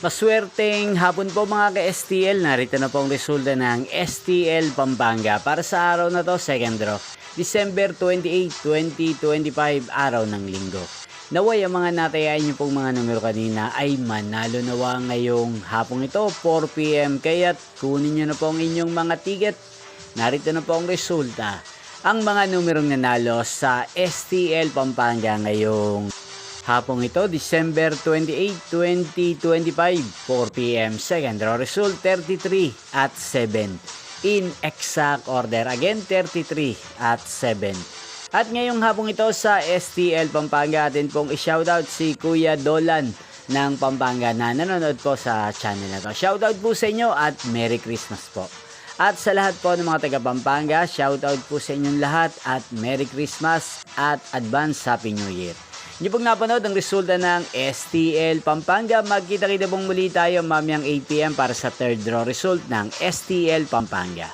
Maswerteng hapon po mga ka-STL. Narito na po ang resulta ng STL Pampanga para sa araw na to, second draw. December 28, 2025, araw ng linggo. Naway ang mga natayaan niyo pong mga numero kanina ay manalo nawa ngayong hapong ito, 4 PM. Kaya't kunin niyo na po ang inyong mga ticket. Narito na po ang resulta. Ang mga numerong nanalo sa STL Pampanga ngayong hapong ito, December 28, 2025, 4 PM. Second draw result, 33 at 7. In exact order. Again, 33 at 7. At ngayong hapong ito sa STL Pampanga, atin pong i-shoutout si Kuya Dolan ng Pampanga na nanonood po sa channel na to. Shoutout po sa inyo at Merry Christmas po. At sa lahat po ng mga taga Pampanga, shoutout po sa inyong lahat at Merry Christmas at Advance Happy New Year. Hindi pong napanood ang resulta ng STL Pampanga. Magkita-kita pong muli tayo mamayang 8 PM para sa third draw result ng STL Pampanga.